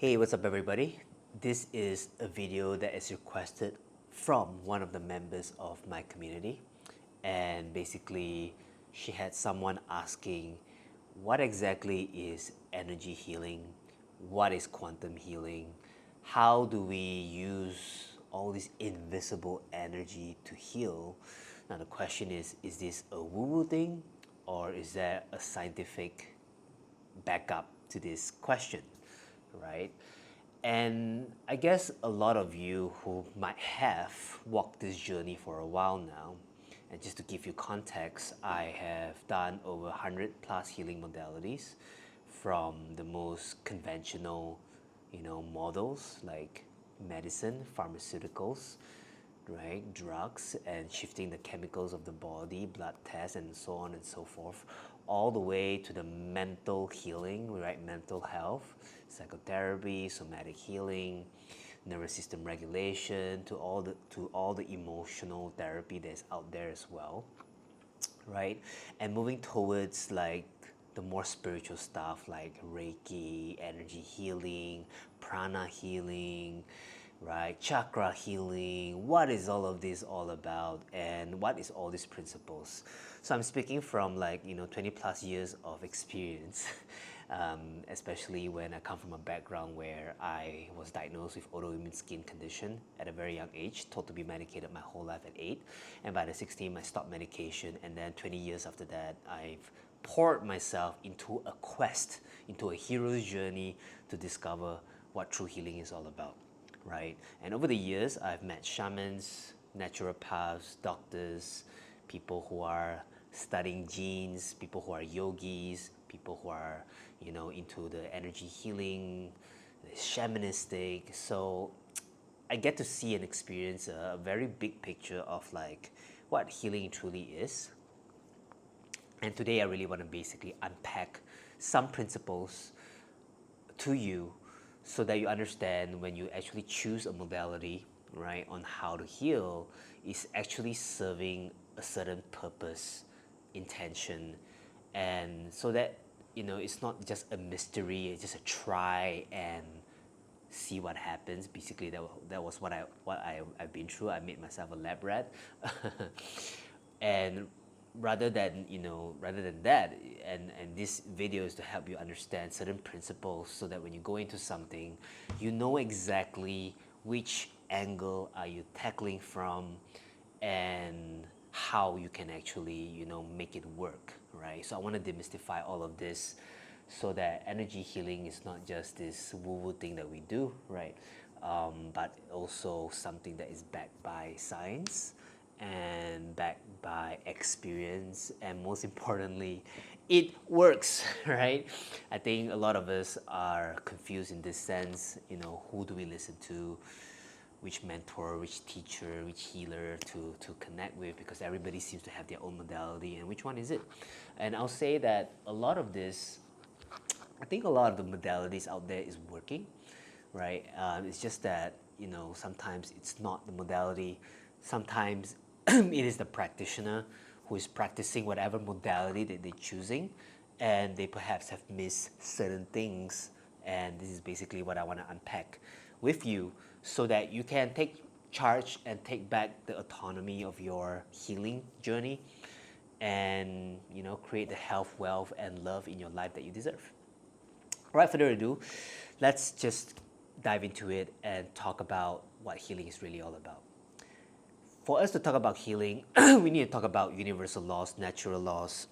Hey, what's up everybody? This is a video that is requested from one of the members of my community, and basically she had someone asking what exactly is energy healing, what is quantum healing, how do we use all this invisible energy to heal. Now the question is this a woo-woo thing, or is there a scientific backup to this question, right? And I guess a lot of you who might have walked this journey for a while now, and just to give you context, I have done over 100 plus healing modalities, from the most conventional, models like medicine, pharmaceuticals, right, drugs, and shifting the chemicals of the body, blood tests, and so on and so forth, all the way to the mental healing, right, mental health, psychotherapy, somatic healing, nervous system regulation, to all the emotional therapy that's out there as well, right? And moving towards like the more spiritual stuff like Reiki, energy healing, prana healing, right? Chakra healing. What is all of this all about, and what is all these principles? So I'm speaking from 20 plus years of experience, especially when I come from a background where I was diagnosed with autoimmune skin condition at a very young age, told to be medicated my whole life at 8, and by the 16 I stopped medication, and then 20 years after that I've poured myself into a quest, into a hero's journey to discover what true healing is all about, right? And over the years, I've met shamans, naturopaths, doctors, people who are studying genes, people who are yogis, people who are, into the energy healing, the shamanistic. So I get to see and experience a very big picture of like what healing truly is. And today I really want to basically unpack some principles to you so that you understand when you actually choose a modality, right, on how to heal, is actually serving a certain purpose, intention, and so that it's not just a mystery, it's just a try and see what happens. Basically, that was I've been through. I made myself a lab rat, and rather than that, and this video is to help you understand certain principles so that when you go into something, you know exactly which angle are you tackling from, and how you can actually make it work, right? So I want to demystify all of this so that energy healing is not just this woo-woo thing that we do, right? But also something that is backed by science and backed by experience, and most importantly, it works, right? I think a lot of us are confused in this sense. Who do we listen to? Which mentor, which teacher, which healer to connect with, because everybody seems to have their own modality, and which one is it? And I'll say that a lot of this, I think a lot of the modalities out there is working, right? It's just that sometimes it's not the modality. Sometimes it is the practitioner who is practicing whatever modality that they're choosing, and they perhaps have missed certain things. And this is basically what I want to unpack with you, so that you can take charge and take back the autonomy of your healing journey, and create the health, wealth, and love in your life that you deserve. Without further ado, let's just dive into it and talk about what healing is really all about. For us to talk about healing, we need to talk about universal laws, natural laws,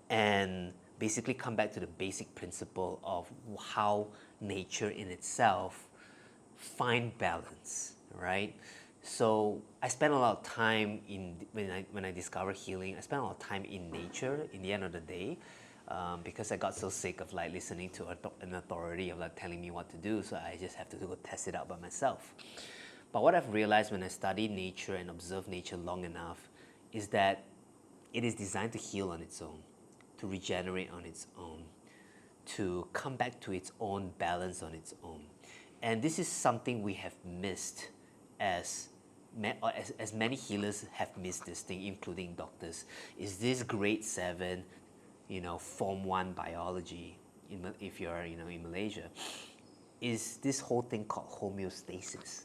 and basically come back to the basic principle of how nature in itself find balance, right? So I spent a lot of time when I discovered healing. I spent a lot of time in nature. In the end of the day, because I got so sick of like listening to an authority of like telling me what to do, so I just have to go test it out by myself. But what I've realized when I study nature and observe nature long enough is that it is designed to heal on its own, to regenerate on its own, to come back to its own balance on its own. And this is something we have missed, as many healers have missed this thing, including doctors, is this grade 7, Form 1 biology, if you're in Malaysia. is this whole thing called homeostasis.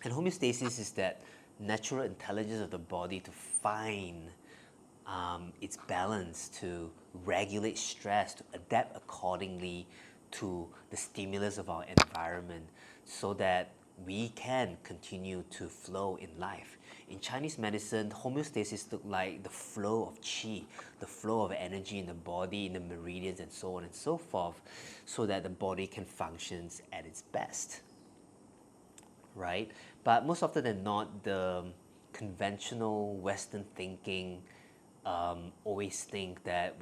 And homeostasis is that natural intelligence of the body to find its balance, to regulate stress, to adapt accordingly to the stimulus of our environment so that we can continue to flow in life. In Chinese medicine, homeostasis look like the flow of qi, the flow of energy in the body, in the meridians, and so on and so forth, so that the body can function at its best, right? But most often than not, the conventional Western thinking always think that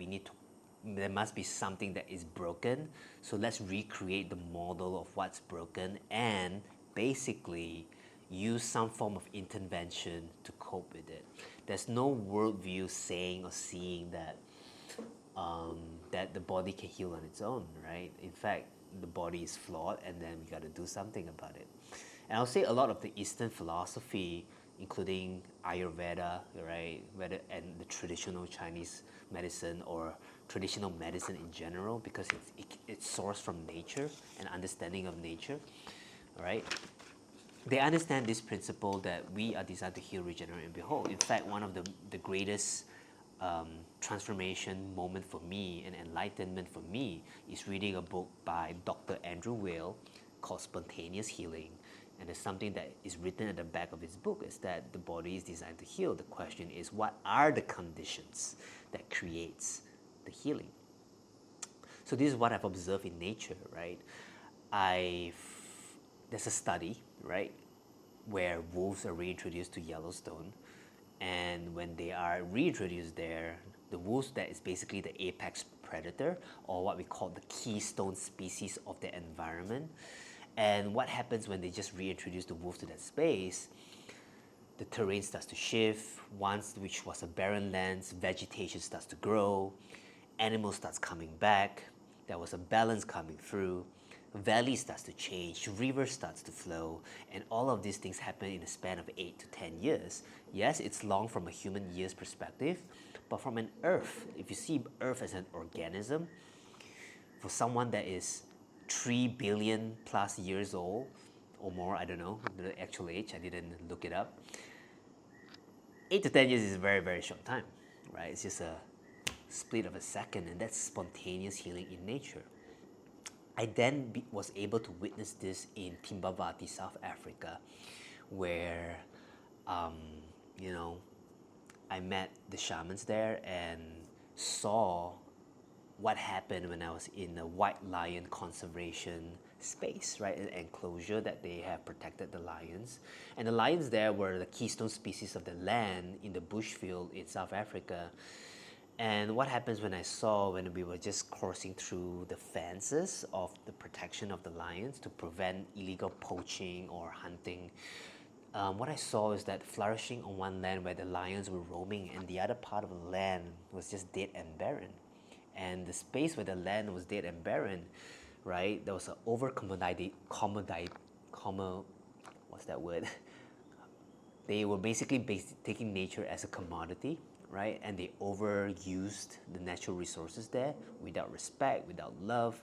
there must be something that is broken. So let's recreate the model of what's broken and basically use some form of intervention to cope with it. There's no worldview saying or seeing that the body can heal on its own, right? In fact, the body is flawed, and then we got to do something about it. And I'll say a lot of the Eastern philosophy, including Ayurveda, right, and the traditional Chinese medicine or traditional medicine in general, because it's sourced from nature and understanding of nature, right? They understand this principle that we are designed to heal, regenerate, and behold. In fact, one of the greatest transformation moment for me and enlightenment for me is reading a book by Dr. Andrew Weil called Spontaneous Healing. And there's something that is written at the back of his book is that the body is designed to heal. The question is, what are the conditions that creates the healing? So this is what I've observed in nature, right? There's a study, right, where wolves are reintroduced to Yellowstone, and when they are reintroduced there, the wolves that is basically the apex predator, or what we call the keystone species of the environment. And what happens when they just reintroduce the wolf to that space? The terrain starts to shift. Once which was a barren land, vegetation starts to grow, animals starts coming back, there was a balance coming through, valley starts to change, river starts to flow, and all of these things happen in a span of 8 to 10 years. Yes, it's long from a human year's perspective, but from an earth, if you see earth as an organism, for someone that is 3 billion plus years old or more, I don't know the actual age, I didn't look it up. 8 to 10 years is a very, very short time, right? It's just a split of a second, and that's spontaneous healing in nature. I then was able to witness this in Timbavati, South Africa, where, you know, I met the shamans there and saw what happened when I was in a white lion conservation space, right? An enclosure that they have protected the lions. And the lions there were the keystone species of the land in the bushfield in South Africa. And what happens when we were just coursing through the fences of the protection of the lions to prevent illegal poaching or hunting, what I saw is that flourishing on one land where the lions were roaming, and the other part of the land was just dead and barren. And the space where the land was dead and barren, right, there was an what's that word? They were basically taking nature as a commodity, right? And they overused the natural resources there without respect, without love,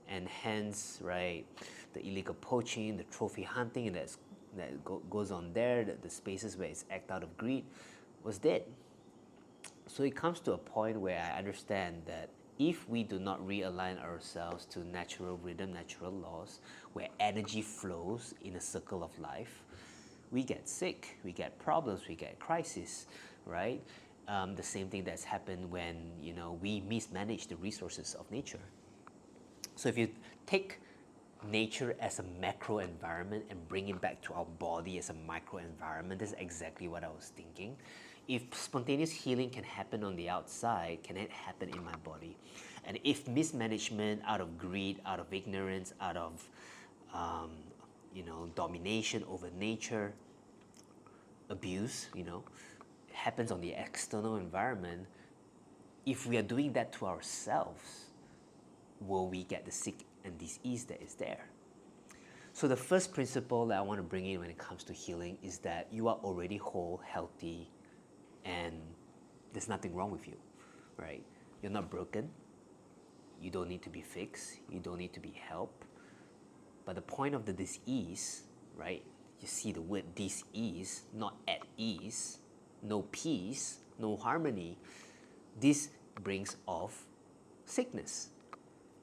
and hence, right, the illegal poaching, the trophy hunting, and goes on there, the spaces where it's act out of greed, was dead. So it comes to a point where I understand that if we do not realign ourselves to natural rhythm, natural laws, where energy flows in a circle of life, we get sick, we get problems, we get crisis, right? The same thing that's happened when we mismanage the resources of nature. So if you take nature as a macro environment and bring it back to our body as a micro environment, that's exactly what I was thinking. If spontaneous healing can happen on the outside, can it happen in my body? And if mismanagement out of greed, out of ignorance, out of domination over nature, abuse, happens on the external environment, if we are doing that to ourselves, will we get the sick and disease that is there? So the first principle that I want to bring in when it comes to healing is that you are already whole, healthy, and there's nothing wrong with you, right? You're not broken. You don't need to be fixed. You don't need to be helped. But the point of the dis-ease, right? You see the word dis-ease, not at ease, no peace, no harmony. This brings off sickness.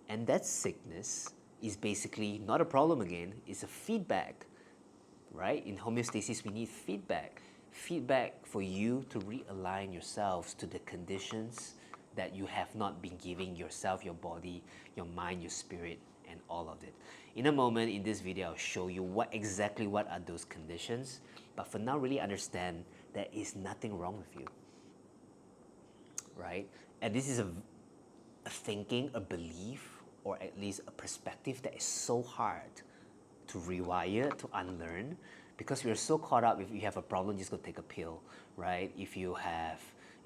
And that sickness is basically not a problem again, it's a feedback, right? In homeostasis, we need feedback. Feedback for you to realign yourselves to the conditions that you have not been giving yourself, your body, your mind, your spirit, and all of it. In a moment in this video, I'll show you what are those conditions. But for now, really understand there is nothing wrong with you, right? And this is a thinking, a belief, or at least a perspective that is so hard to rewire, to unlearn, because we're so caught up. If you have a problem, just go take a pill, right? If you have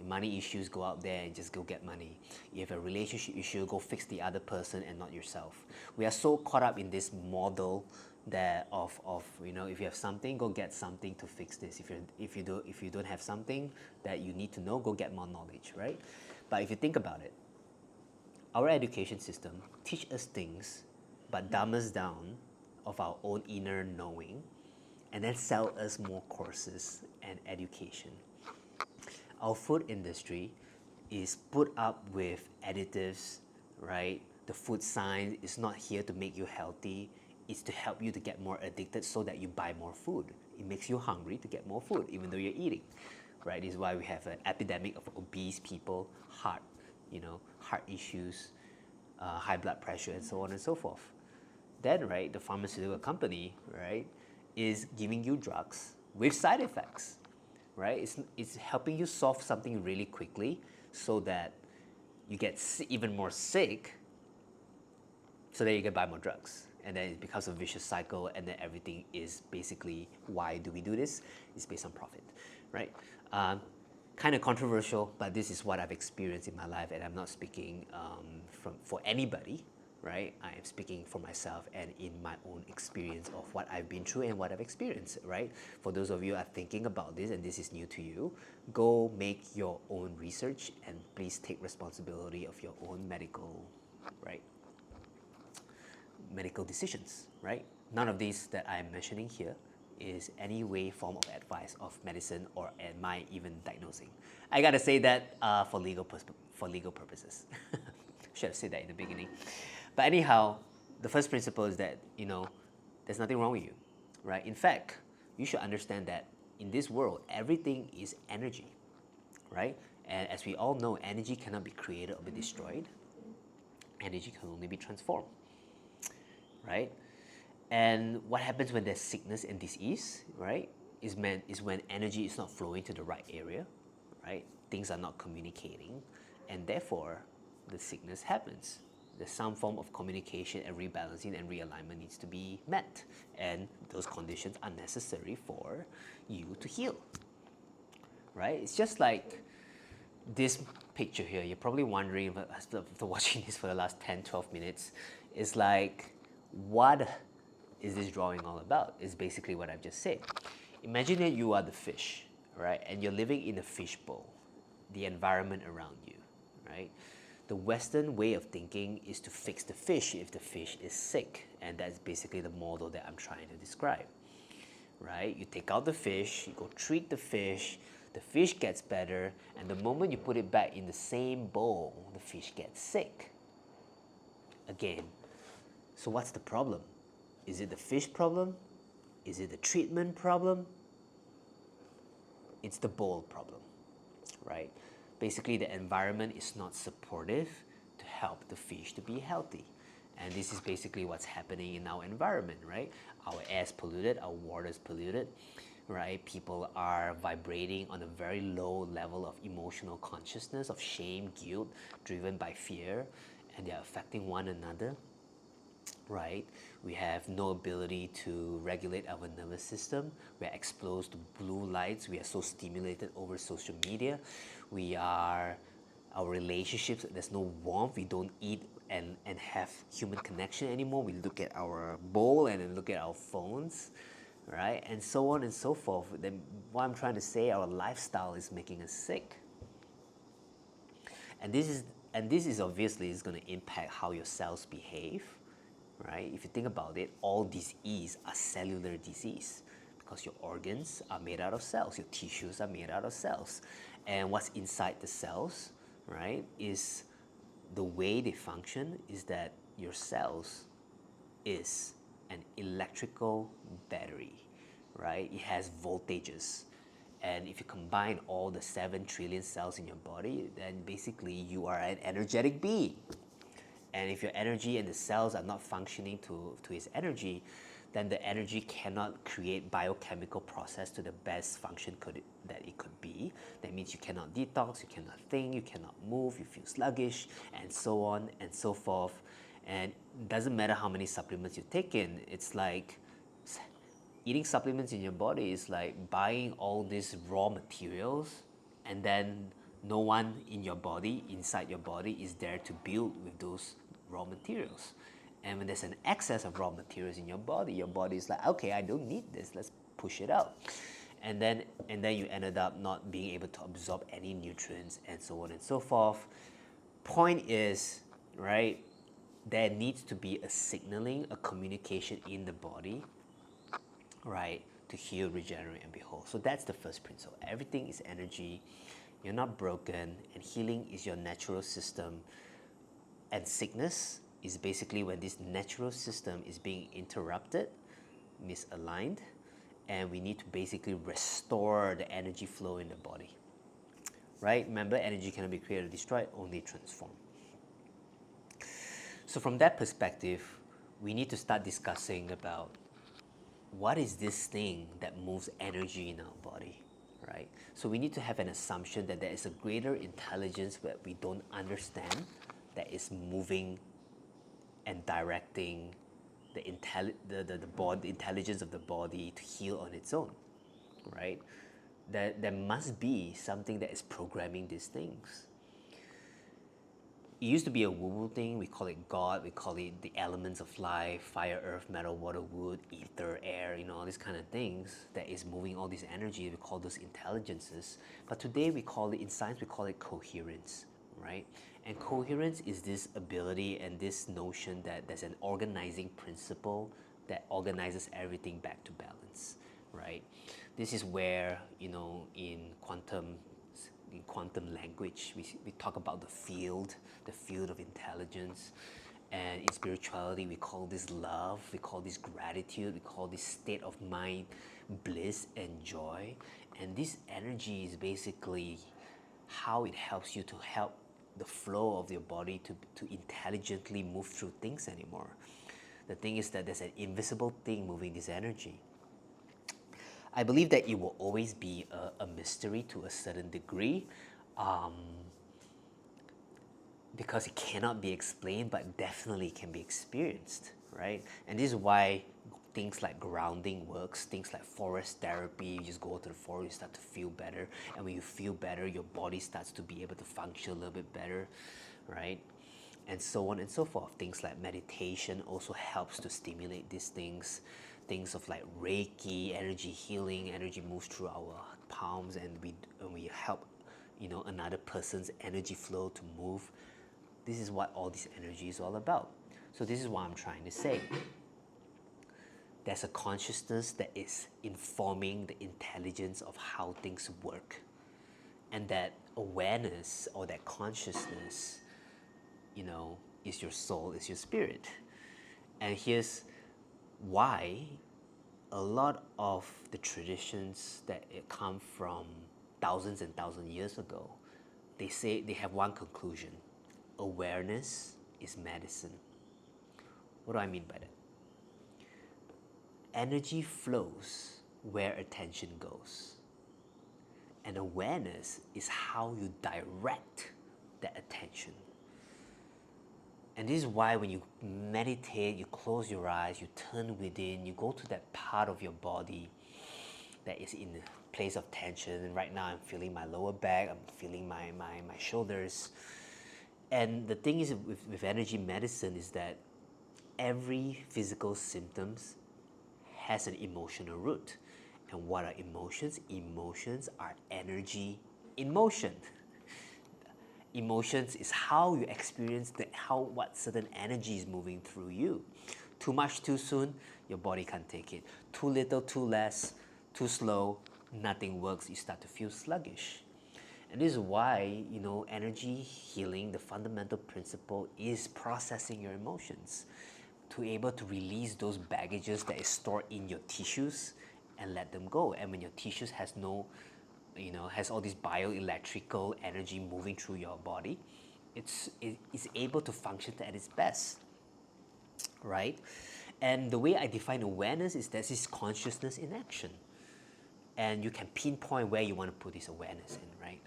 money issues, go out there and just go get money. If you have a relationship issue, go fix the other person and not yourself. We are so caught up in this model that of if you have something, go get something to fix this. If you don't have something that you need to know, go get more knowledge, right? But if you think about it, our education system teach us things, but dumb us down of our own inner knowing, and then sell us more courses and education. Our food industry is put up with additives, right? The food science is not here to make you healthy, it's to help you to get more addicted so that you buy more food. It makes you hungry to get more food, even though you're eating, right? This is why we have an epidemic of obese people, heart issues, high blood pressure, and so on and so forth. Then, right, the pharmaceutical company, right, is giving you drugs with side effects, right? It's helping you solve something really quickly so that you get even more sick, so that you can buy more drugs. And then it becomes a vicious cycle, and then everything is basically, why do we do this? It's based on profit, right? Kind of controversial, but this is what I've experienced in my life, and I'm not speaking for anybody, right? I am speaking for myself and in my own experience of what I've been through and what I've experienced, right? For those of you who are thinking about this and this is new to you, go make your own research and please take responsibility of your own medical decisions, right? None of these that I'm mentioning here is any way, form of advice of medicine or my even diagnosing. I gotta say that for legal purposes. Should have said that in the beginning. But anyhow, the first principle is that, there's nothing wrong with you, right? In fact, you should understand that in this world, everything is energy, right? And as we all know, energy cannot be created or be destroyed. Energy can only be transformed, right? And what happens when there's sickness and disease, right, is when energy is not flowing to the right area, right? Things are not communicating, and therefore the sickness happens. There's some form of communication and rebalancing and realignment needs to be met, and those conditions are necessary for you to heal, right? It's just like this picture here. You're probably wondering, after watching this for the last 10, 12 minutes, it's like, what is this drawing all about? Is basically what I've just said. Imagine that you are the fish, right? And you're living in a fish bowl, the environment around you, right? The Western way of thinking is to fix the fish if the fish is sick. And that's basically the model that I'm trying to describe, right? You take out the fish, you go treat the fish gets better, and the moment you put it back in the same bowl, the fish gets sick again. So what's the problem? Is it the fish problem? Is it the treatment problem? It's the bowl problem, right? Basically, the environment is not supportive to help the fish to be healthy. And this is basically what's happening in our environment, right? Our air is polluted, our water is polluted, right? People are vibrating on a very low level of emotional consciousness, of shame, guilt, driven by fear, and they're affecting one another, right? We have no ability to regulate our nervous system. We are exposed to blue lights. We are so stimulated over social media. Our relationships, there's no warmth. We don't eat and have human connection anymore. We look at our bowl and then look at our phones, right? And so on and so forth. Then what I'm trying to say, our lifestyle is making us sick. And this is obviously is going to impact how your cells behave, right? If you think about it, all disease are cellular disease because your organs are made out of cells, your tissues are made out of cells. And what's inside the cells, right, is the way they function is that your cells is an electrical battery, right? It has voltages. And if you combine all the 7 trillion cells in your body, then basically you are an energetic being. And if your energy and the cells are not functioning to its energy, then the energy cannot create biochemical process to the best function that it could be. That means you cannot detox, you cannot think, you cannot move, you feel sluggish, and so on and so forth. And it doesn't matter how many supplements you take in, it's like eating supplements in your body is like buying all these raw materials, and then no one in your body, inside your body, is there to build with those raw materials. And when there's an excess of raw materials in your body is like, okay, I don't need this, let's push it out. And then you ended up not being able to absorb any nutrients and so on and so forth. Point is, right, there needs to be a signaling, a communication in the body, right, to heal, regenerate, and be whole. So that's the first principle. Everything is energy. You're not broken, and healing is your natural system. And sickness is basically when this natural system is being interrupted, misaligned, and we need to basically restore the energy flow in the body. Right? Remember, energy cannot be created or destroyed, only transformed. So from that perspective, we need to start discussing about what is this thing that moves energy in our body, right? So we need to have an assumption that there is a greater intelligence that we don't understand that is moving and directing the intelligence of the body to heal on its own, right? There must be something that is programming these things. It used to be a woo-woo thing. We call it God. We call it the elements of life: fire, earth, metal, water, wood, ether, air. All these kind of things that is moving all this energy. We call those intelligences. But today we call it, in science, we call it coherence, right? And coherence is this ability and this notion that there's an organizing principle that organizes everything back to balance, right? This is where, in quantum language, we talk about the field of intelligence. And in spirituality, we call this love, we call this gratitude, we call this state of mind bliss and joy. And this energy is basically how it helps you to help the flow of your body to intelligently move through things anymore. The thing is that there's an invisible thing moving this energy. I believe that it will always be a mystery to a certain degree, because it cannot be explained, but definitely can be experienced, right? And this is why things like grounding works, things like forest therapy. You just go to the forest, you start to feel better, and when you feel better, your body starts to be able to function a little bit better, right? And so on and so forth. Things like meditation also helps to stimulate these things. Things of like Reiki, energy healing, energy moves through our palms, and we help, another person's energy flow to move. This is what all this energy is all about. So this is what I'm trying to say. There's a consciousness that is informing the intelligence of how things work. And that awareness or that consciousness, is your soul, is your spirit. And here's why a lot of the traditions that come from thousands and thousands of years ago, they say they have one conclusion: awareness is medicine. What do I mean by that? Energy flows where attention goes. And awareness is how you direct that attention. And this is why when you meditate, you close your eyes, you turn within, you go to that part of your body that is in a place of tension. And right now I'm feeling my lower back, I'm feeling my shoulders. And the thing is with energy medicine is that every physical symptoms has an emotional root. And what are emotions? Emotions are energy in motion. Emotions is how you experience what certain energy is moving through you Too much too soon, your body can't take it. Too little too less, too slow, nothing works. You start to feel sluggish. And this is why, energy healing, the fundamental principle is processing your emotions to able to release those baggages that is stored in your tissues and let them go. And when your tissues has has all this bioelectrical energy moving through your body, it's able to function at its best, right? And the way I define awareness is that this consciousness in action. And you can pinpoint where you want to put this awareness in, right?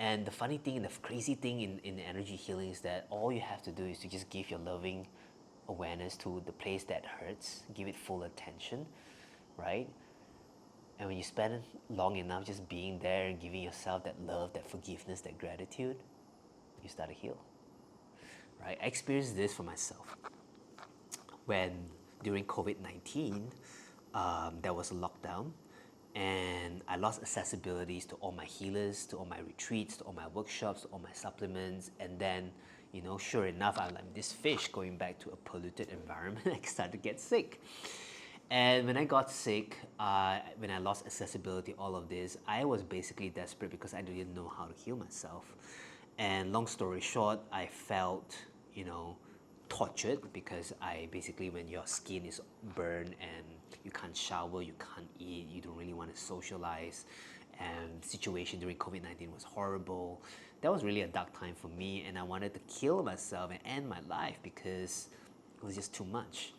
And the funny thing, the crazy thing in energy healing is that all you have to do is to just give your loving awareness to the place that hurts, give it full attention, right? And when you spend long enough just being there and giving yourself that love, that forgiveness, that gratitude, you start to heal, right? I experienced this for myself when during COVID-19, there was a lockdown and I lost accessibilities to all my healers, to all my retreats, to all my workshops, to all my supplements. And then, sure enough, I'm like this fish going back to a polluted environment. I started to get sick. And when I got sick, when I lost accessibility, all of this, I was basically desperate because I didn't know how to heal myself. And long story short, I felt, tortured because when your skin is burned and you can't shower, you can't eat, you don't really want to socialize, and the situation during COVID-19 was horrible. That was really a dark time for me, and I wanted to kill myself and end my life because it was just too much,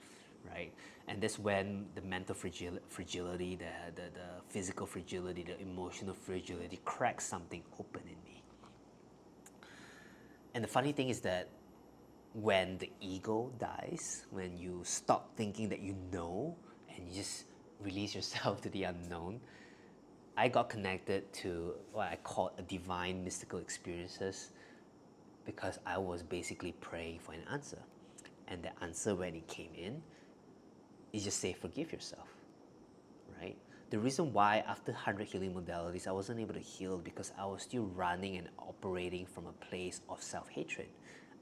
right? And that's when the mental fragility, the physical fragility, the emotional fragility cracked something open in me. And the funny thing is that when the ego dies, when you stop thinking that you know and you just release yourself to the unknown, I got connected to what I call a divine mystical experiences because I was basically praying for an answer. And the answer when it came in, is just say forgive yourself, right? The reason why after 100 healing modalities, I wasn't able to heal because I was still running and operating from a place of self-hatred.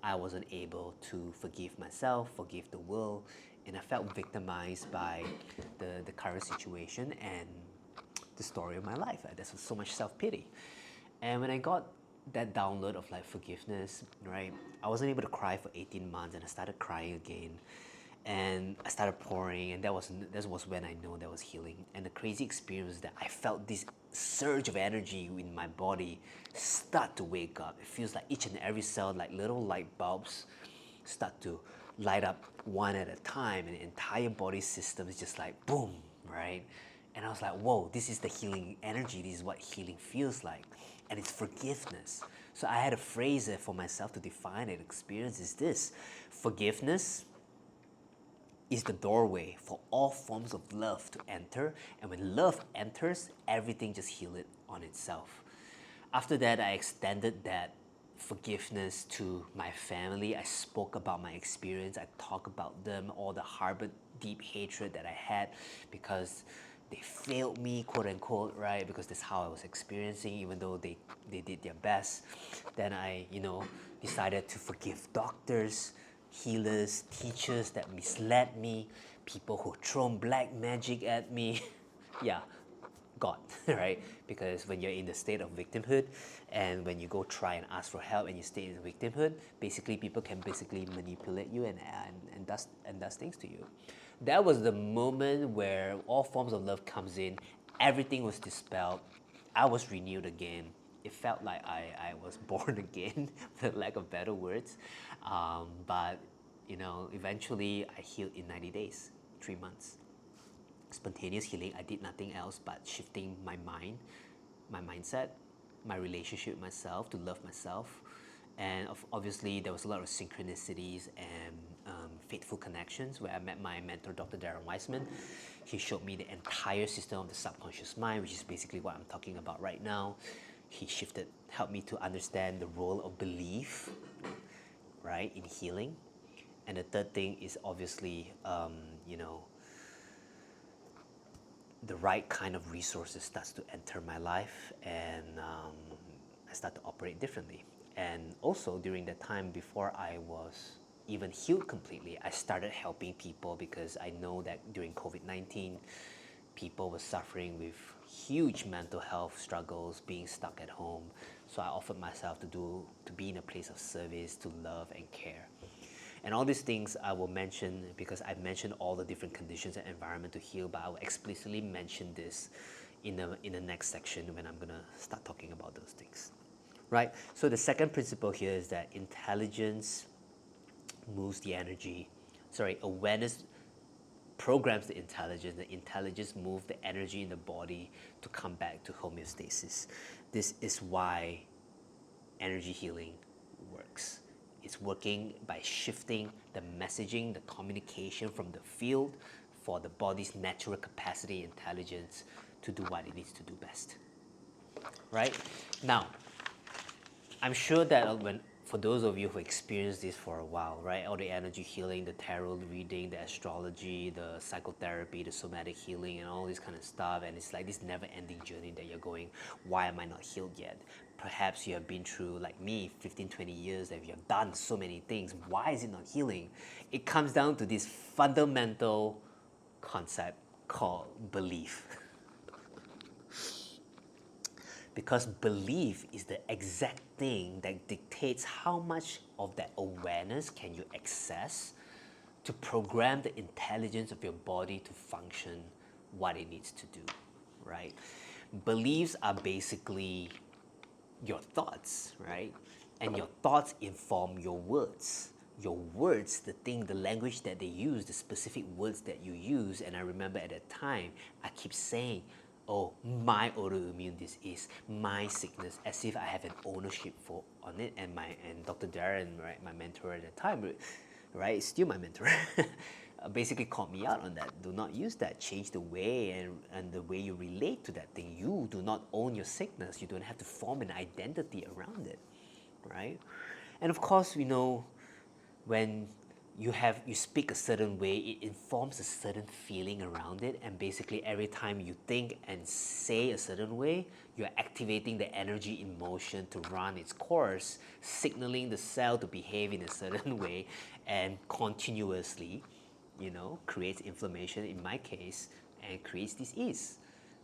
I wasn't able to forgive myself, forgive the world, and I felt victimized by the current situation and the story of my life. There's so much self-pity. And when I got that download of forgiveness, right, I wasn't able to cry for 18 months and I started crying again. And I started pouring, and that was when I know there was healing. And the crazy experience is that I felt this surge of energy in my body start to wake up. It feels like each and every cell, like little light bulbs, start to light up one at a time, and the entire body system is just like boom, right? And I was like, whoa, this is the healing energy. This is what healing feels like. And it's forgiveness. So I had a phrase for myself to define it. Experience is this: forgiveness is the doorway for all forms of love to enter. And when love enters, everything just heals it on itself. After that, I extended that forgiveness to my family. I spoke about my experience. I talked about them, all the harbored deep hatred that I had because they failed me, quote unquote, right? Because that's how I was experiencing, even though they did their best. Then I, decided to forgive doctors, healers, teachers that misled me, people who thrown black magic at me. Yeah, God, right? Because when you're in the state of victimhood and when you go try and ask for help and you stay in victimhood, basically people can basically manipulate you and does things to you. That was the moment where all forms of love comes in, everything was dispelled, I was renewed again. It felt like I was born again, for lack of better words. But eventually I healed in 90 days, 3 months. Spontaneous healing, I did nothing else but shifting my mind, my mindset, my relationship with myself, to love myself. And obviously there was a lot of synchronicities and fateful connections where I met my mentor, Dr. Darren Weissman. He showed me the entire system of the subconscious mind, which is basically what I'm talking about right now. He helped me to understand the role of belief, right, in healing. And the third thing is obviously, the right kind of resources starts to enter my life, and I start to operate differently. And also during that time before I was even healed completely. I started helping people because I know that during COVID-19, people were suffering with huge mental health struggles, being stuck at home. So I offered myself to be in a place of service, to love and care. And all these things I will mention because I've mentioned all the different conditions and environment to heal, but I will explicitly mention this in the next section when I'm gonna start talking about those things. Right? So the second principle here is that intelligence moves the energy. Awareness programs the intelligence moves the energy in the body to come back to homeostasis. This is why energy healing works. It's working by shifting the messaging, the communication from the field for the body's natural capacity, intelligence to do what it needs to do best. Right? Now, I'm sure that for those of you who experienced this for a while, right, all the energy healing, the tarot reading, the astrology, the psychotherapy, the somatic healing, and all this kind of stuff, and it's like this never-ending journey that you're going, why am I not healed yet? Perhaps you have been through, like me, 15, 20 years, that you have done so many things. Why is it not healing? It comes down to this fundamental concept called belief. Because belief is the exact thing that dictates how much of that awareness can you access to program the intelligence of your body to function what it needs to do, right? Beliefs are basically your thoughts, right? And your thoughts inform your words. Your words, the language that they use, the specific words that you use. And I remember at that time, I keep saying, oh, my autoimmune disease, my sickness, as if I have an ownership on it. And Dr. Darren, right, my mentor at the time, right, still my mentor, basically called me out on that. Do not use that. Change the way and the way you relate to that thing. You do not own your sickness. You don't have to form an identity around it, right? And of course, when you speak a certain way, it informs a certain feeling around it, and basically every time you think and say a certain way, you're activating the energy in motion to run its course, signaling the cell to behave in a certain way, and continuously, creates inflammation in my case, and creates disease,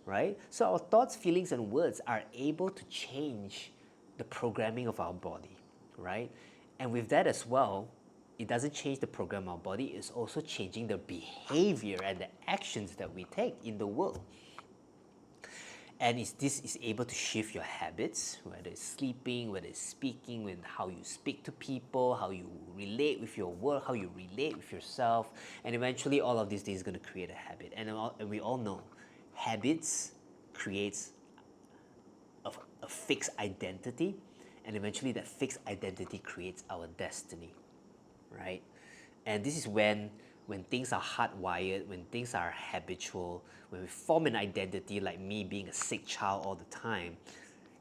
right? So our thoughts, feelings, and words are able to change the programming of our body, right? And with that as well, it doesn't change the program of our body, it's also changing the behavior and the actions that we take in the world. And this is able to shift your habits, whether it's sleeping, whether it's speaking, with how you speak to people, how you relate with your work, how you relate with yourself, and eventually all of these things is going to create a habit. And we all know habits creates a fixed identity, and eventually that fixed identity creates our destiny, right? And this is when things are hardwired, when things are habitual, when we form an identity, like me being a sick child all the time,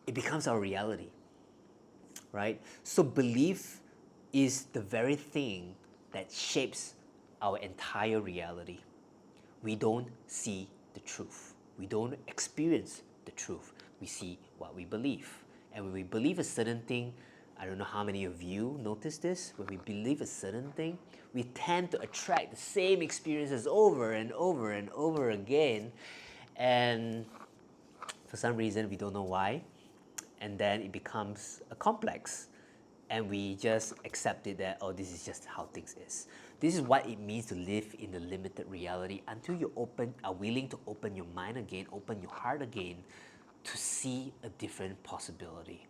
it becomes our reality, right? So belief is the very thing that shapes our entire reality. We don't see the truth. We don't experience the truth. We see what we believe. And when we believe a certain thing, I don't know how many of you notice this, when we believe a certain thing, we tend to attract the same experiences over and over and over again. And for some reason, we don't know why. And then it becomes a complex. And we just accept it that, oh, this is just how things is. This is what it means to live in the limited reality until you are willing to open your mind again, open your heart again, to see a different possibility.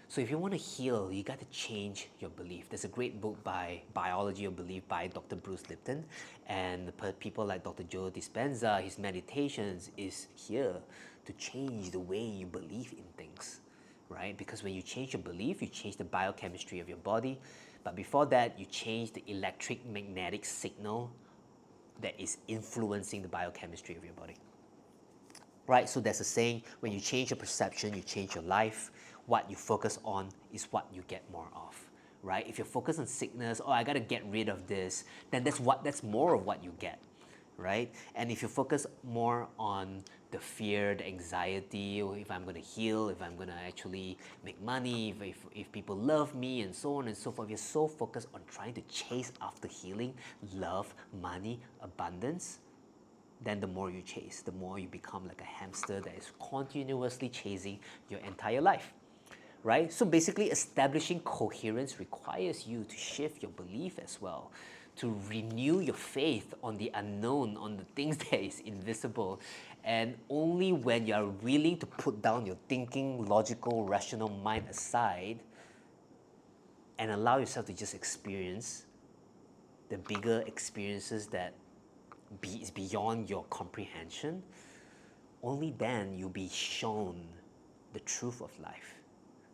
So if you want to heal, you got to change your belief. There's a great book by Biology of Belief by Dr. Bruce Lipton, and people like Dr. Joe Dispenza, his meditations is here to change the way you believe in things, right? Because when you change your belief, you change the biochemistry of your body. But before that, you change the electric magnetic signal that is influencing the biochemistry of your body. Right? So there's a saying, when you change your perception, you change your life. What you focus on is what you get more of. Right? If you're focused on sickness, oh, I gotta get rid of this, then that's more of what you get. right? And if you focus more on the fear, the anxiety, or if I'm going to heal, if I'm going to actually make money, if people love me, and so on and so forth, you're so focused on trying to chase after healing, love, money, abundance, then the more you chase, the more you become like a hamster that is continuously chasing your entire life, right? So basically, establishing coherence requires you to shift your belief as well, to renew your faith on the unknown, on the things that is invisible. And only when you are willing to put down your thinking, logical, rational mind aside and allow yourself to just experience the bigger experiences that is beyond your comprehension, only then you'll be shown the truth of life,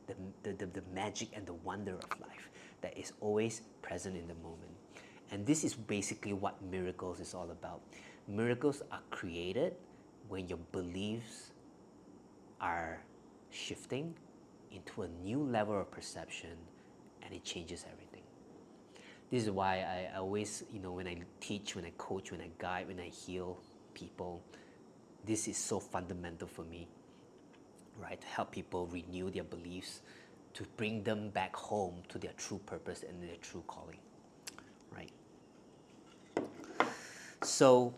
the magic and the wonder of life that is always present in the moment. And this is basically what miracles is all about. Miracles are created when your beliefs are shifting into a new level of perception, and it changes everything. This is why I always, when I teach, when I coach, when I guide, when I heal people, this is so fundamental for me, right? To help people renew their beliefs, to bring them back home to their true purpose and their true calling, right? So,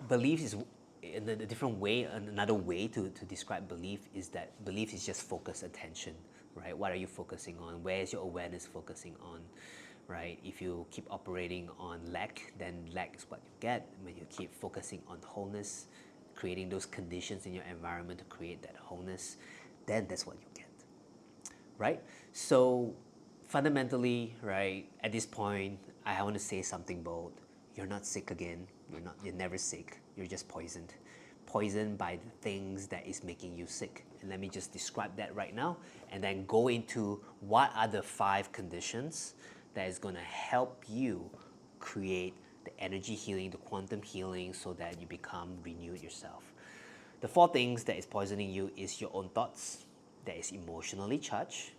belief is in a different way. Another way to describe belief is that belief is just focused attention, right? What are you focusing on? Where is your awareness focusing on, right? If you keep operating on lack, then lack is what you get. When you keep focusing on wholeness, creating those conditions in your environment to create that wholeness, then that's what you get, right? So fundamentally, right, at this point, I want to say something bold. You're not sick again. You're never sick. You're just poisoned. Poisoned by the things that is making you sick. And let me just describe that right now and then go into what are the 5 conditions that is going to help you create the energy healing, the quantum healing, so that you become renewed yourself. The 4 things that is poisoning you is your own thoughts, that is emotionally charged,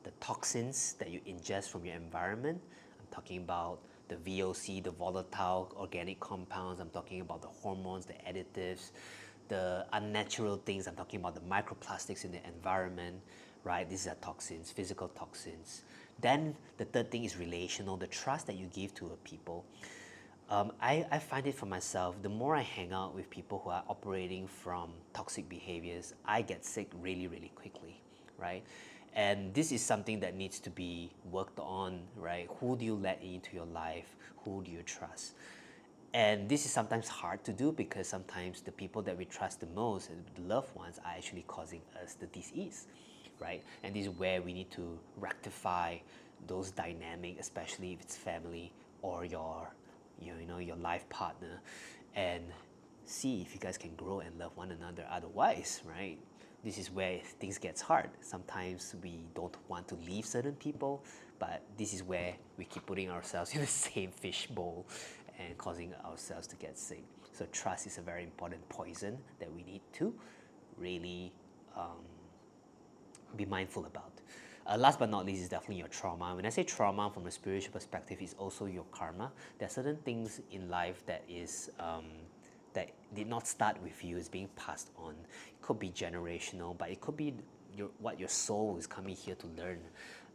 the toxins that you ingest from your environment. I'm talking about the VOC, the volatile organic compounds. I'm talking about the hormones, the additives, the unnatural things. I'm talking about the microplastics in the environment, right? These are toxins, physical toxins. Then the third thing is relational, the trust that you give to a people. I find it for myself, the more I hang out with people who are operating from toxic behaviors, I get sick really, really quickly, right? And this is something that needs to be worked on, right? Who do you let into your life? Who do you trust? And this is sometimes hard to do because sometimes the people that we trust the most, the loved ones, are actually causing us the disease, right? And this is where we need to rectify those dynamics, especially if it's family or your life partner, and see if you guys can grow and love one another. Otherwise, right? This is where things gets hard. Sometimes we don't want to leave certain people, but this is where we keep putting ourselves in the same fish bowl and causing ourselves to get sick. So trust is a very important poison that we need to really be mindful about. Last but not least is definitely your trauma. When I say trauma from a spiritual perspective, it's also your karma. There are certain things in life that is that did not start with you, is being passed on. It could be generational, but it could be what your soul is coming here to learn.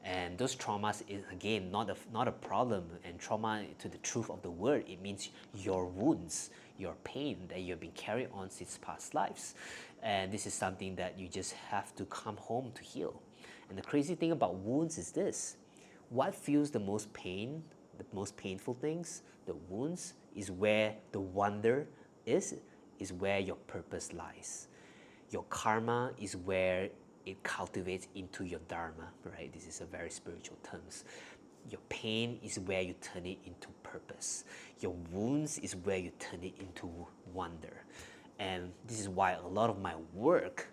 And those traumas is again not a problem. And trauma, to the truth of the word, it means your wounds, your pain that you've been carrying on since past lives. And this is something that you just have to come home to heal. And the crazy thing about wounds is this: what feels the most pain, the most painful things, the wounds, is where the wonder is where your purpose lies. Your karma is where it cultivates into your dharma, right? This is a very spiritual terms. Your pain is where you turn it into purpose. Your wounds is where you turn it into wonder. And this is why a lot of my work,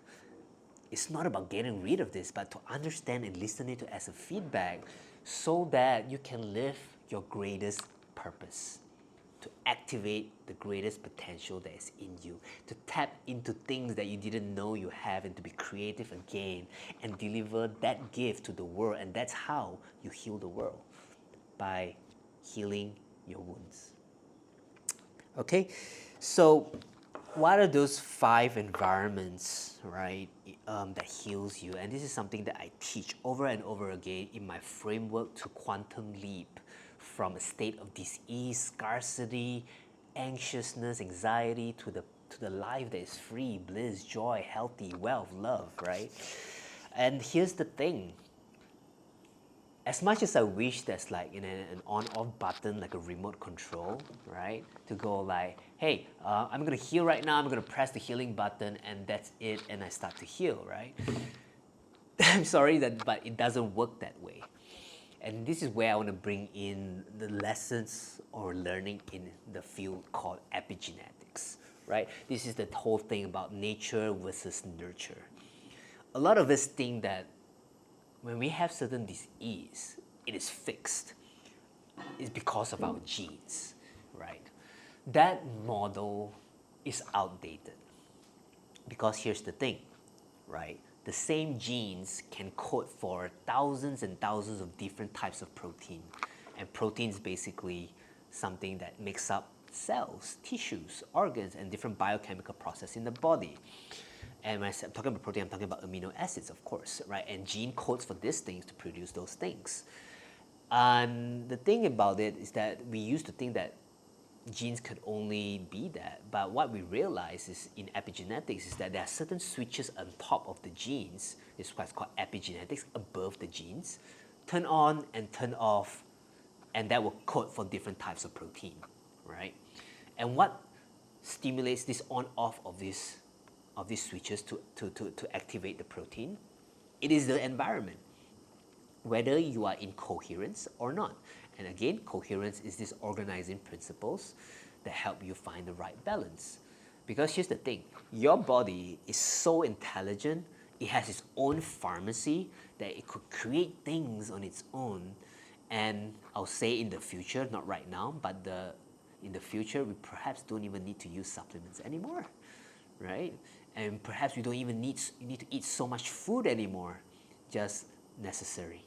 it's not about getting rid of this, but to understand and listen it as a feedback so that you can live your greatest purpose, to activate the greatest potential that is in you, to tap into things that you didn't know you have, and to be creative again and deliver that gift to the world. And that's how you heal the world, by healing your wounds. Okay, so what are those 5 environments, right, that heals you? And this is something that I teach over and over again in my framework to quantum leap from a state of disease, scarcity, anxiousness, anxiety to the life that is free, bliss, joy, healthy, wealth, love, right? And here's the thing, as much as I wish there's like an on-off button, like a remote control, right? To go like, hey, I'm gonna heal right now. I'm gonna press the healing button, and that's it, and I start to heal, right? I'm sorry that, but it doesn't work that way. And this is where I want to bring in the lessons or learning in the field called epigenetics, right? This is the whole thing about nature versus nurture. A lot of us think that when we have certain disease, it is fixed. It's because of our genes, right? That model is outdated because here's the thing, right? The same genes can code for thousands and thousands of different types of protein. And protein is basically something that makes up cells, tissues, organs, and different biochemical processes in the body. And when I'm talking about protein, I'm talking about amino acids, of course, right? And gene codes for these things to produce those things. And the thing about it is that we used to think that genes could only be that, but what we realize is in epigenetics is that there are certain switches on top of the genes. This is what's called epigenetics, above the genes, turn on and turn off, and that will code for different types of protein, right? And what stimulates this on-off of these switches to activate the protein? It is the environment, whether you are in coherence or not. And again, coherence is these organizing principles that help you find the right balance. Because here's the thing, your body is so intelligent, it has its own pharmacy that it could create things on its own. And I'll say in the future, not right now, but in the future, we perhaps don't even need to use supplements anymore, right? And perhaps we don't even need to eat so much food anymore, just necessary,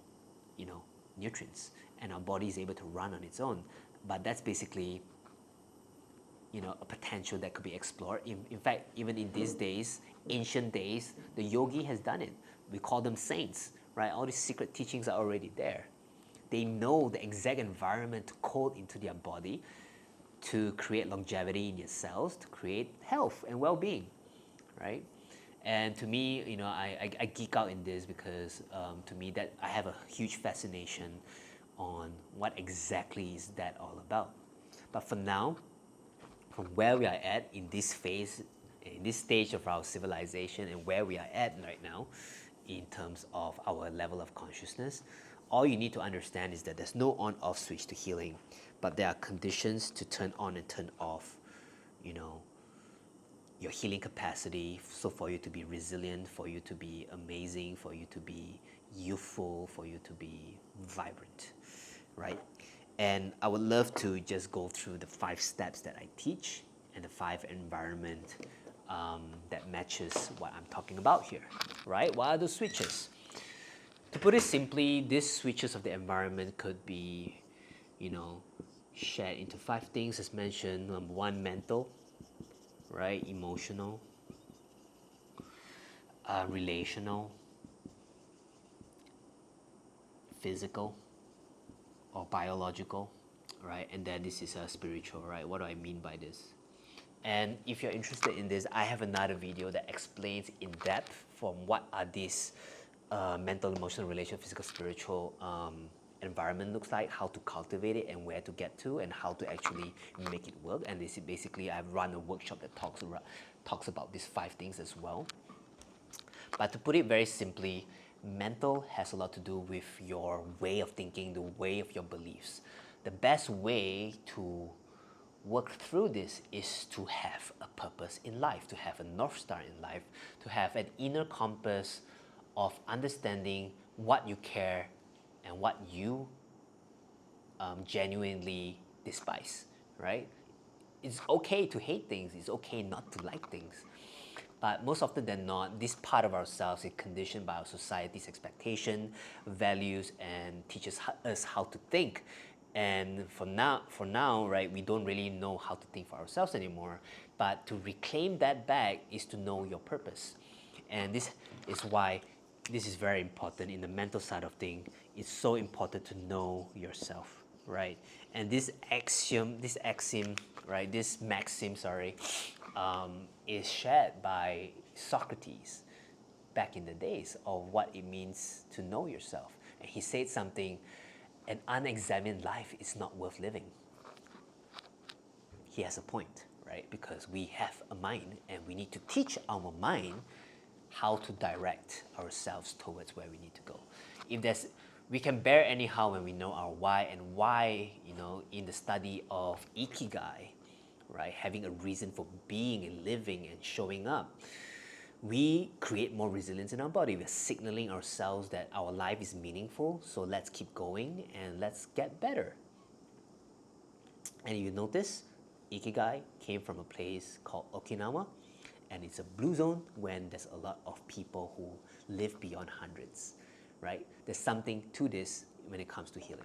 nutrients, and our body is able to run on its own. But that's basically, a potential that could be explored. In fact, even in these days, ancient days, the yogi has done it. We call them saints, right? All these secret teachings are already there. They know the exact environment to code into their body to create longevity in your cells, to create health and well-being, right? And to me, I geek out in this because to me that I have a huge fascination on what exactly is that all about. But for now, from where we are at in this phase, in this stage of our civilization and where we are at right now in terms of our level of consciousness, all you need to understand is that there's no on-off switch to healing, but there are conditions to turn on and turn off, your healing capacity, so for you to be resilient, for you to be amazing, for you to be youthful, for you to be vibrant, right? And I would love to just go through the 5 steps that I teach and the 5 environment that matches what I'm talking about here, right? What are those switches? To put it simply, these switches of the environment could be, shared into 5 things as mentioned. Number 1, mental, right? Emotional, relational, physical, or biological, right? And then this is spiritual, right? What do I mean by this? And if you're interested in this, I have another video that explains in depth from what are these mental, emotional, relational, physical, spiritual environment looks like, how to cultivate it and where to get to and how to actually make it work. And this is basically, I've run a workshop that talks about these 5 things as well. But to put it very simply, mental has a lot to do with your way of thinking, the way of your beliefs. The best way to work through this is to have a purpose in life, to have a North Star in life, to have an inner compass of understanding what you care and what you genuinely despise, right? It's okay to hate things, it's okay not to like things. But most often than not, this part of ourselves is conditioned by our society's expectation, values, and teaches us how to think. And for now, right, we don't really know how to think for ourselves anymore. But to reclaim that back is to know your purpose. And this is why this is very important in the mental side of things. It's so important to know yourself, right? And this maxim, sorry, is shared by Socrates back in the days of what it means to know yourself. And he said something, an unexamined life is not worth living. He has a point, right? Because we have a mind and we need to teach our mind how to direct ourselves towards where we need to go. If there's we can bear anyhow when we know our why, and why, in the study of ikigai, right, having a reason for being and living and showing up, we create more resilience in our body. We're signaling ourselves that our life is meaningful, so let's keep going and let's get better. And you notice, ikigai came from a place called Okinawa, and it's a blue zone when there's a lot of people who live beyond hundreds, right? There's something to this when it comes to healing.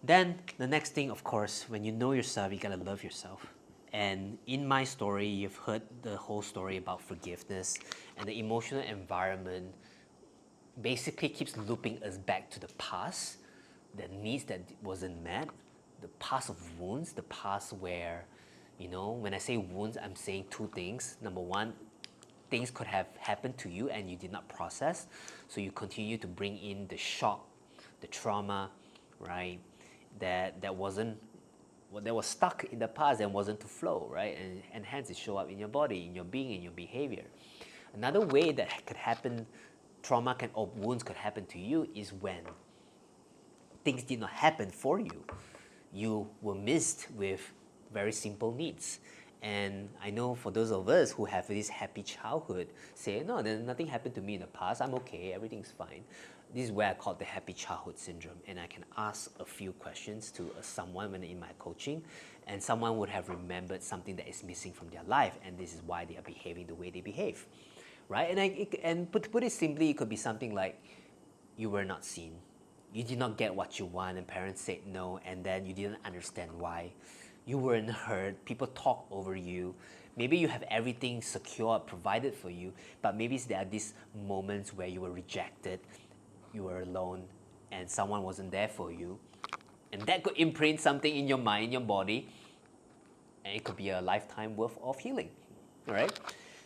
Then the next thing, of course, when you know yourself, you gotta love yourself. And in my story, you've heard the whole story about forgiveness, and the emotional environment basically keeps looping us back to the past, the needs that wasn't met, the past of wounds, the past where, when I say wounds, I'm saying two things. Number one, things could have happened to you and you did not process, so you continue to bring in the shock, the trauma, right? That was stuck in the past and wasn't to flow, right? And hence it show up in your body, in your being, in your behavior. Another way that could happen, or wounds could happen to you, is when things did not happen for you. You were missed with very simple needs. And I know for those of us who have this happy childhood, say, no, there's nothing happened to me in the past, I'm okay, everything's fine. This is where I call it the happy childhood syndrome. And I can ask a few questions to someone when in my coaching, and someone would have remembered something that is missing from their life, and this is why they are behaving the way they behave, right? And to put it simply, it could be something like, you were not seen. You did not get what you want, and parents said no, and then you didn't understand why. You weren't heard. People talk over you. Maybe you have everything secure, provided for you, but maybe there are these moments where you were rejected, you were alone, and someone wasn't there for you. And that could imprint something in your mind, your body, and it could be a lifetime worth of healing, right?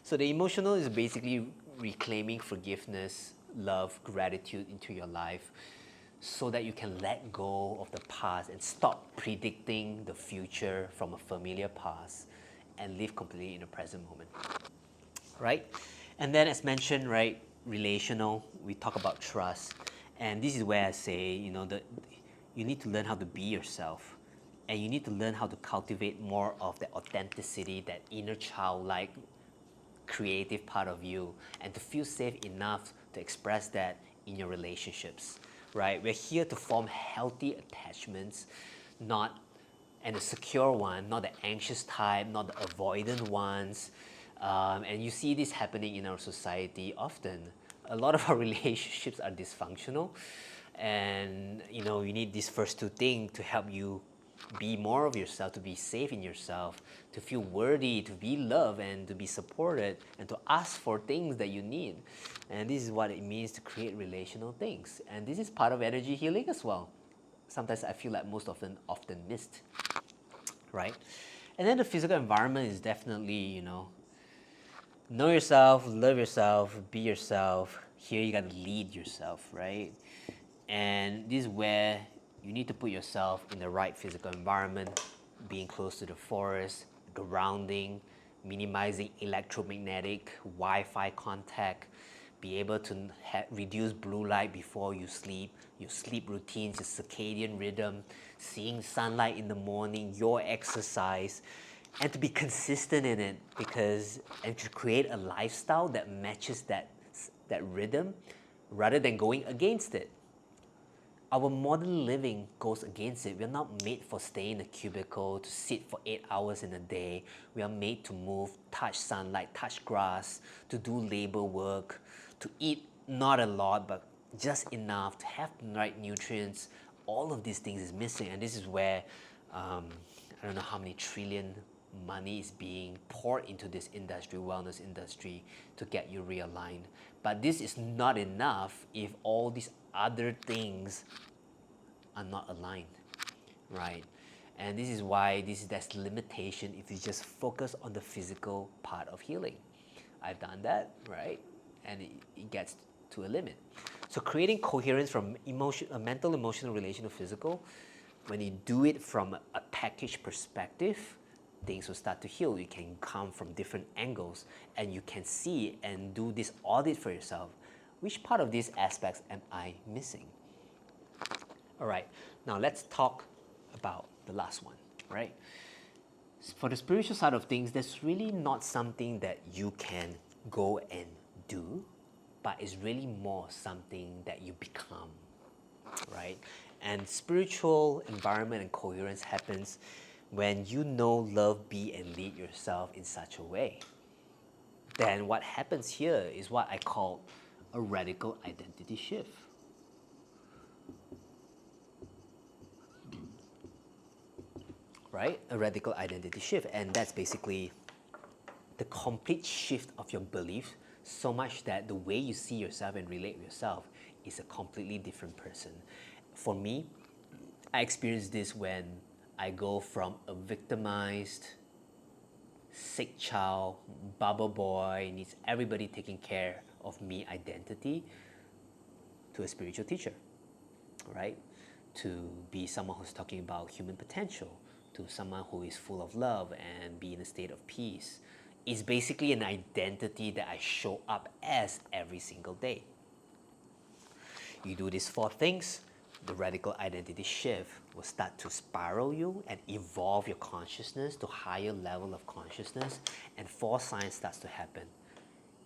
So the emotional is basically reclaiming forgiveness, love, gratitude into your life, so that you can let go of the past and stop predicting the future from a familiar past and live completely in the present moment, right? And then, as mentioned, right, relational, we talk about trust, and this is where I say, that you need to learn how to be yourself, and you need to learn how to cultivate more of that authenticity, that inner childlike creative part of you, and to feel safe enough to express that in your relationships, right? We're here to form healthy attachments, not and a secure one, not the anxious type, not the avoidant ones. And you see this happening in our society often. A lot of our relationships are dysfunctional, and you need these first two things to help you be more of yourself, to be safe in yourself, to feel worthy, to be loved, and to be supported, and to ask for things that you need. And this is what it means to create relational things. And this is part of energy healing as well. Sometimes I feel like most often missed, right? And then the physical environment is definitely, know yourself, love yourself, be yourself. Here you got to lead yourself, right? And this is where you need to put yourself in the right physical environment, being close to the forest, grounding, minimizing electromagnetic Wi-Fi contact, be able to reduce blue light before you sleep, your sleep routines, your circadian rhythm, seeing sunlight in the morning, your exercise, and to be consistent in it, and to create a lifestyle that matches that rhythm rather than going against it. Our modern living goes against it. We're not made for staying in a cubicle, to sit for 8 hours in a day. We are made to move, touch sunlight, touch grass, to do labor work, to eat not a lot, but just enough, to have the right nutrients all of these things is missing, and this is where I don't know how many trillion money is being poured into this industry, wellness industry, to get you realigned. But this is not enough if all these other things are not aligned, right? And this is why that's limitation if you just focus on the physical part of healing. I've done that, right? And it gets to a limit. So creating coherence from mental, emotional, relational, physical, when you do it from a package perspective, things will start to heal. You can come from different angles and you can see and do this audit for yourself. Which part of these aspects am I missing? All right, now let's talk about the last one, right? For the spiritual side of things, there's really not something that you can go and do, but it's really more something that you become, right? And spiritual environment and coherence happens when you know, love, be, and lead yourself in such a way. Then what happens here is what I call a radical identity shift. Right? A radical identity shift. And that's basically the complete shift of your belief, so much that the way you see yourself and relate with yourself is a completely different person. For me, I experience this when I go from a victimized, sick child, bubble boy, needs everybody taking care of me identity to a spiritual teacher, right? To be someone who's talking about human potential, to someone who is full of love and be in a state of peace. It's basically an identity that I show up as every single day. You do these 4 things, the radical identity shift will start to spiral you and evolve your consciousness to higher level of consciousness, and 4 signs starts to happen.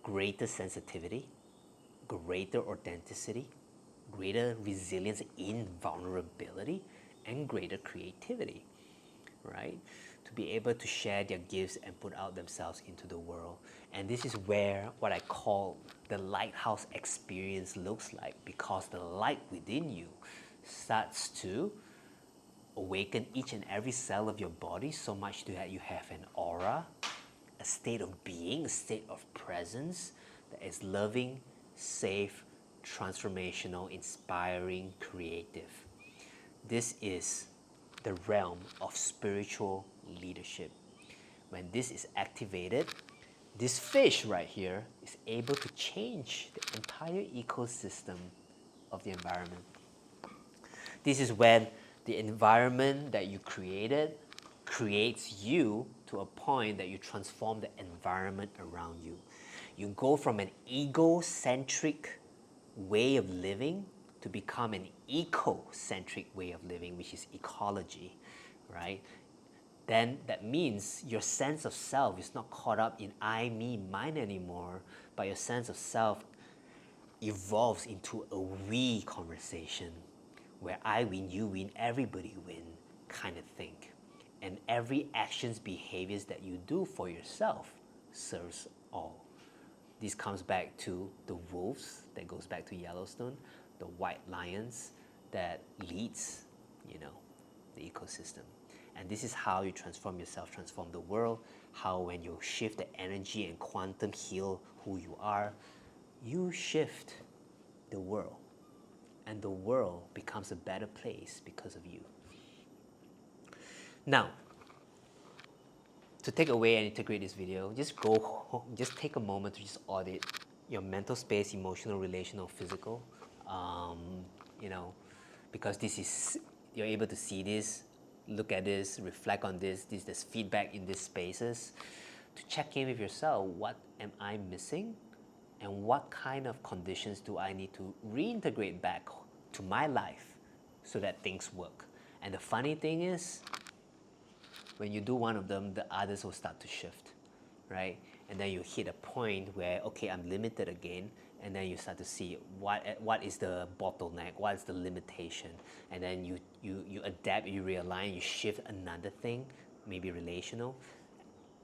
Greater sensitivity, greater authenticity, greater resilience in vulnerability, and greater creativity, right? To be able to share their gifts and put out themselves into the world. And this is where what I call the lighthouse experience looks like, because the light within you starts to awaken each and every cell of your body so much that you have an aura, a state of being, a state of presence that is loving, safe, transformational, inspiring, creative. This is the realm of spiritual leadership. When this is activated, this fish right here is able to change the entire ecosystem of the environment. This is when the environment that you created creates you to a point that you transform the environment around you. You go from an egocentric way of living to become an eco-centric way of living, which is ecology, right? Then that means your sense of self is not caught up in I, me, mine anymore, but your sense of self evolves into a we conversation where I win, you win, everybody win kind of thing. And every actions, behaviors that you do for yourself serves all. This comes back to the wolves, that goes back to Yellowstone, the white lions that leads, the ecosystem. And this is how you transform yourself, transform the world, how when you shift the energy and quantum heal who you are, you shift the world. And the world becomes a better place because of you. Now, to take away and integrate this video, just take a moment to just audit your mental space, emotional, relational, physical, because this is, you're able to see this, look at this, reflect on this, there's feedback in these spaces, to check in with yourself. What am I missing? And what kind of conditions do I need to reintegrate back to my life so that things work? And the funny thing is, when you do one of them, the others will start to shift, right? And then you hit a point where, okay, I'm limited again, and then you start to see what is the bottleneck, what is the limitation, and then you adapt, you realign, you shift another thing, maybe relational,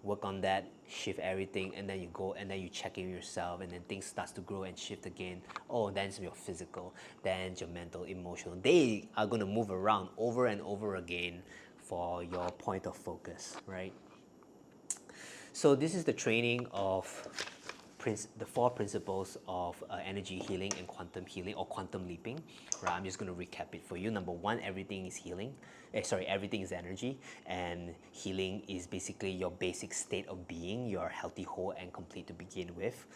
work on that, shift everything, and then you go and then you check in yourself, and then things starts to grow and shift again. Oh, then it's your physical, then it's your mental, emotional. They are going to move around over and over again for your point of focus, right? So this is the training of the four principles of energy healing and quantum healing, or quantum leaping. Right, I'm just going to recap it for you. Number one, everything is healing. Everything is energy, and healing is basically your basic state of being. You're healthy, whole, and complete to begin with.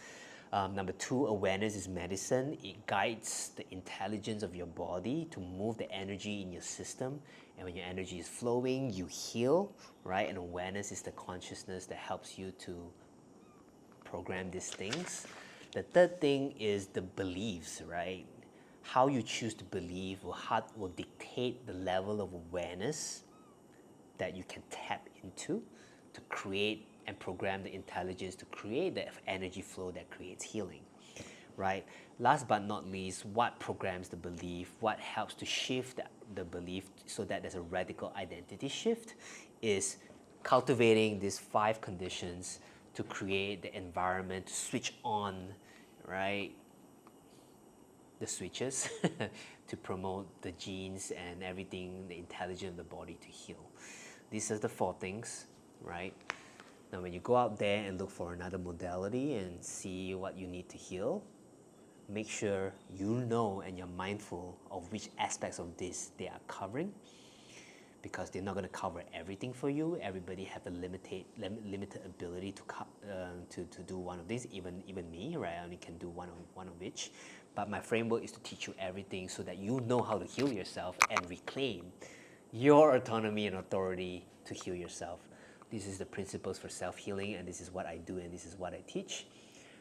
Number two, awareness is medicine. It guides the intelligence of your body to move the energy in your system. And when your energy is flowing, you heal, right? And awareness is the consciousness that helps you to program these things. The third thing is the beliefs, right? How you choose to believe will dictate the level of awareness that you can tap into to create and program the intelligence to create the energy flow that creates healing, right? Last but not least, what programs the belief, what helps to shift the belief so that there's a radical identity shift, is cultivating these 5 conditions to create the environment to switch on, right, the switches to promote the genes and everything, the intelligence of the body to heal. These are the 4 things, right? Now, when you go out there and look for another modality and see what you need to heal, make sure you know and you're mindful of which aspects of this they are covering, because they're not going to cover everything for you. Everybody have a limited ability to do one of these. Even me, right? I only can do one of each. But my framework is to teach you everything so that you know how to heal yourself and reclaim your autonomy and authority to heal yourself. This is the principles for self-healing, and this is what I do, and this is what I teach,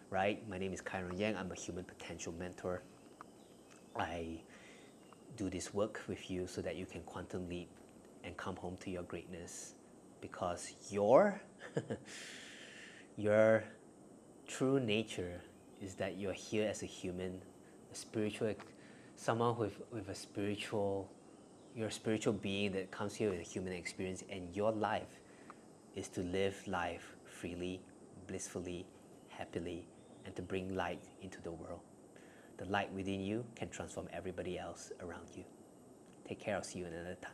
right? My name is Kyron Yang. I'm a human potential mentor. I do this work with you so that you can quantum leap and come home to your greatness, because your your true nature is that you're here as a human, a spiritual, someone with a spiritual, you're a spiritual being that comes here with a human experience, and your life is to live life freely, blissfully, happily, and to bring light into the world. The light within you can transform everybody else around you. Take care. I'll see you another time.